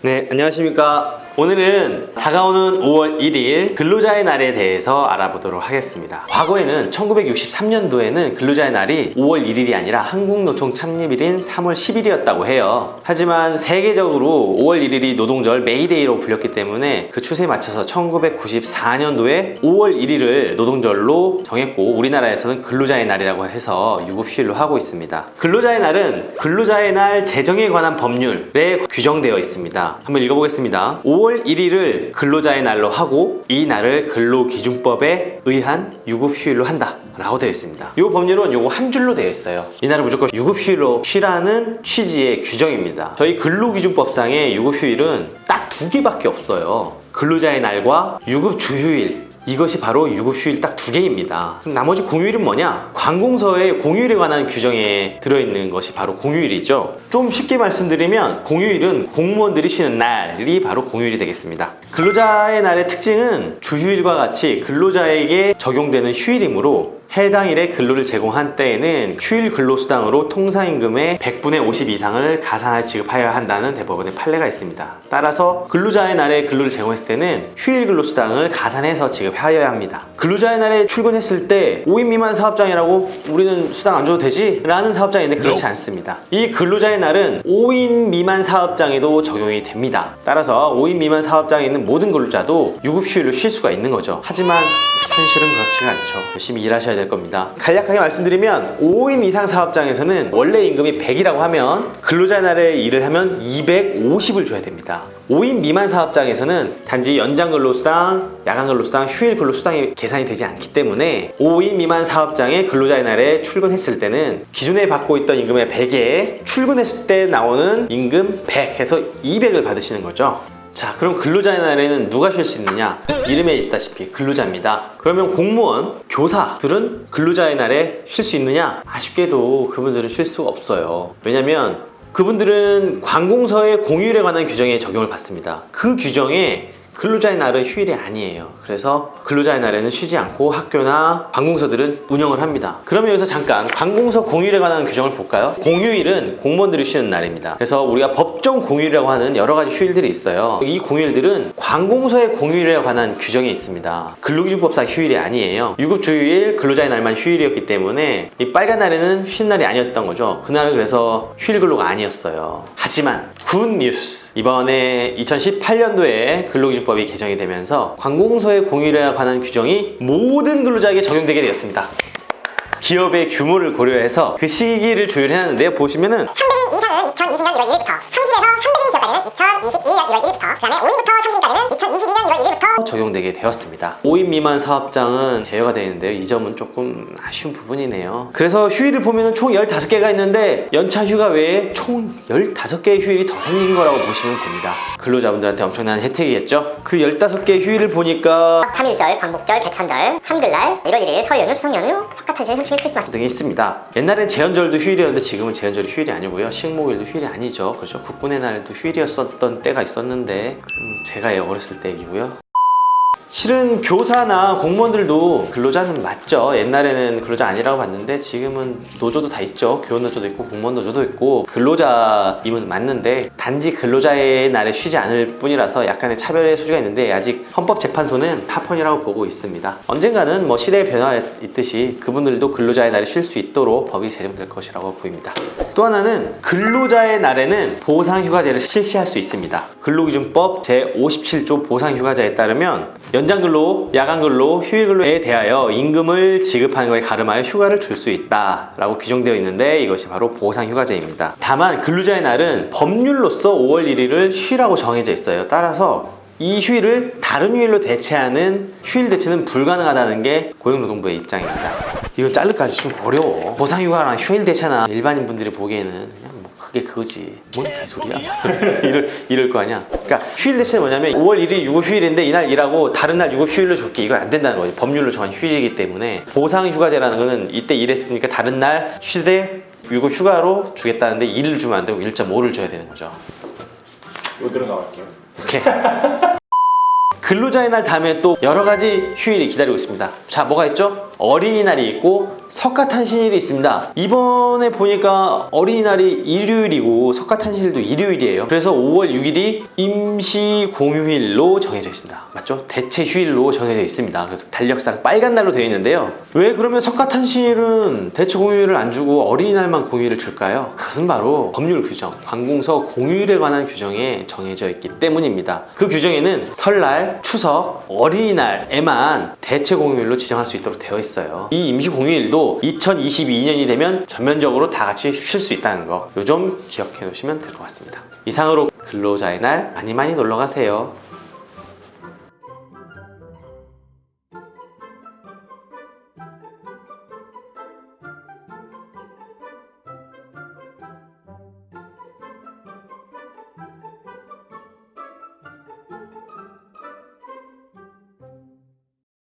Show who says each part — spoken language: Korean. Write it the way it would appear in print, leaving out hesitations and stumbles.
Speaker 1: 네, 안녕하십니까. 오늘은 다가오는 5월 1일 근로자의 날에 대해서 알아보도록 하겠습니다. 과거에는 1963년도에는 근로자의 날이 5월 1일이 아니라 한국노총 창립일인 3월 10일이었다고 해요. 하지만 세계적으로 5월 1일이 노동절 메이데이로 불렸기 때문에 그 추세에 맞춰서 1994년도에 5월 1일을 노동절로 정했고, 우리나라에서는 근로자의 날이라고 해서 유급휴일로 하고 있습니다. 근로자의 날은 근로자의 날 제정에 관한 법률에 규정되어 있습니다. 한번 읽어보겠습니다. 5월 1일을 근로자의 날로 하고 이 날을 근로기준법에 의한 유급휴일로 한다 라고 되어 있습니다. 이 법률은 요거 한 줄로 되어 있어요. 이 날을 무조건 유급휴일로 쉬라는 취지의 규정입니다. 저희 근로기준법상의 유급휴일은 딱 두 개밖에 없어요. 근로자의 날과 유급주휴일, 이것이 바로 유급휴일 딱 두 개입니다. 그럼 나머지 공휴일은 뭐냐? 관공서의 공휴일에 관한 규정에 들어있는 것이 바로 공휴일이죠. 좀 쉽게 말씀드리면 공휴일은 공무원들이 쉬는 날이 바로 공휴일이 되겠습니다. 근로자의 날의 특징은 주휴일과 같이 근로자에게 적용되는 휴일이므로 해당 일에 근로를 제공한 때에는 휴일 근로수당으로 통상임금의 100분의 50 이상을 가산하여 지급하여야 한다는 대법원의 판례가 있습니다. 따라서 근로자의 날에 근로를 제공했을 때는 휴일 근로수당을 가산해서 지급하여야 합니다. 근로자의 날에 출근했을 때 5인 미만 사업장이라고 우리는 수당 안 줘도 되지? 라는 사업장인데 그렇지 않습니다. 이 근로자의 날은 5인 미만 사업장에도 적용이 됩니다. 따라서 5인 미만 사업장에 있는 모든 근로자도 유급휴일을 쉴 수가 있는 거죠. 하지만 현실은 그렇지가 않죠. 열심히 일하셔야 될 겁니다. 간략하게 말씀드리면 5인 이상 사업장에서는 원래 임금이 100이라고 하면 근로자의 날에 일을 하면 250을 줘야 됩니다. 5인 미만 사업장에서는 단지 연장 근로수당, 야간 근로수당, 휴일 근로수당이 계산이 되지 않기 때문에 5인 미만 사업장에 근로자의 날에 출근했을 때는 기존에 받고 있던 임금의 100에 출근했을 때 나오는 임금 100 해서 200을 받으시는 거죠. 자, 그럼 근로자의 날에는 누가 쉴 수 있느냐? 이름에 있다시피 근로자입니다. 그러면 공무원, 교사들은 근로자의 날에 쉴 수 있느냐? 아쉽게도 그분들은 쉴 수가 없어요. 왜냐면 그분들은 관공서의 공휴일에 관한 규정에 적용을 받습니다. 그 규정에 근로자의 날은 휴일이 아니에요. 그래서 근로자의 날에는 쉬지 않고 학교나 관공서들은 운영을 합니다. 그러면 여기서 잠깐 관공서 공휴일에 관한 규정을 볼까요? 공휴일은 공무원들이 쉬는 날입니다. 그래서 우리가 법정 공휴일이라고 하는 여러 가지 휴일들이 있어요. 이 공휴일들은 관공서의 공휴일에 관한 규정이 있습니다. 근로기준법상 휴일이 아니에요. 유급주휴일, 근로자의 날만 휴일이었기 때문에 이 빨간 날에는 쉬는 날이 아니었던 거죠. 그날은 그래서 휴일 근로가 아니었어요. 하지만 굿 뉴스! 이번에 2018년도에 근로기준법이 개정이 되면서 관공서의 공휴일에 관한 규정이 모든 근로자에게 적용되게 되었습니다. 기업의 규모를 고려해서 그 시기를 조율해놨는데요. 보시면은
Speaker 2: 300인 이상은 2020년 1월 1일부터 30에서 300인 기업까지는 2021년 1월 1일부터 그 다음에 5인부터 30인까지는 2022년 1월 1일부터
Speaker 1: 적용되게 되었습니다. 5인 미만 사업장은 제외가 되는데요. 이 점은 조금 아쉬운 부분이네요. 그래서 휴일을 보면은 총 15개가 있는데 연차 휴가 외에 총 15개의 휴일이 더 생긴 거라고 보시면 됩니다. 근로자분들한테 엄청난 혜택이겠죠? 그 15개의 휴일을 보니까
Speaker 2: 3.1절, 광복절, 개천절, 한글날, 1월 1일, 설 연휴, 추석 연휴, 석가탄신, 현충일, 크리스마스
Speaker 1: 등이 있습니다. 옛날엔 제헌절도 휴일이었는데 지금은 제헌절이 휴일이 아니고요. 식목일도 휴일이 아니죠. 그렇죠. 국군의 날도 휴일이었었던 때가 있었는데 제가 어렸을 때 얘기고요. 실은 교사나 공무원들도 근로자는 맞죠. 옛날에는 근로자 아니라고 봤는데 지금은 노조도 다 있죠. 교원노조도 있고 공무원 노조도 있고 근로자임은 맞는데 단지 근로자의 날에 쉬지 않을 뿐이라서 약간의 차별의 소지가 있는데 아직 헌법재판소는 파폰이라고 보고 있습니다. 언젠가는 뭐 시대의 변화에 있듯이 그분들도 근로자의 날에 쉴 수 있도록 법이 제정될 것이라고 보입니다. 또 하나는 근로자의 날에는 보상휴가제를 실시할 수 있습니다. 근로기준법 제57조 보상휴가제에 따르면 연장근로, 야간근로, 휴일근로에 대하여 임금을 지급하는 것에 가름하여 휴가를 줄 수 있다라고 규정되어 있는데 이것이 바로 보상휴가제입니다. 다만 근로자의 날은 법률로서 5월 1일을 쉬라고 정해져 있어요. 따라서 이 휴일을 다른 휴일로 대체하는 휴일 대체는 불가능하다는 게 고용노동부의 입장입니다. 이거 자르기까지 좀 어려워. 보상휴가랑 휴일 대체나 일반인 분들이 보기에는 그냥 그게 그거지. 뭔 개소리야? 이럴 거 아니야. 그러니까 휴일 대체는 뭐냐면 5월 1일 유급휴일인데 이날 일하고 다른 날 유급휴일로 줄게. 이건 안 된다는 거지. 법률로 정한 휴일이기 때문에 보상휴가제라는 거는 이때 일했으니까 다른 날 쉬되 유급휴가로 주겠다는데 1을 주면 안 되고 1.5를 줘야 되는 거죠.
Speaker 3: 이거 들어가볼게요.
Speaker 1: 오케이. 근로자의 날 다음에 또 여러 가지 휴일이 기다리고 있습니다. 자, 뭐가 있죠? 어린이날이 있고 석가탄신일이 있습니다. 이번에 보니까 어린이날이 일요일이고 석가탄신일도 일요일이에요. 그래서 5월 6일이 임시 공휴일로 정해져 있습니다. 맞죠? 대체 휴일로 정해져 있습니다. 그래서 달력상 빨간 날로 되어 있는데요. 왜 그러면 석가탄신일은 대체 공휴일을 안 주고 어린이날만 공휴일을 줄까요? 그것은 바로 법률 규정, 관공서 공휴일에 관한 규정에 정해져 있기 때문입니다. 그 규정에는 설날, 추석, 어린이날에만 대체 공휴일로 지정할 수 있도록 되어 있어요. 이 임시 공휴일도 2022년이 되면 전면적으로 다 같이 쉴 수 있다는 거, 요 점 기억해 놓으시면 될 것 같습니다. 이상으로 근로자의 날 많이 놀러 가세요.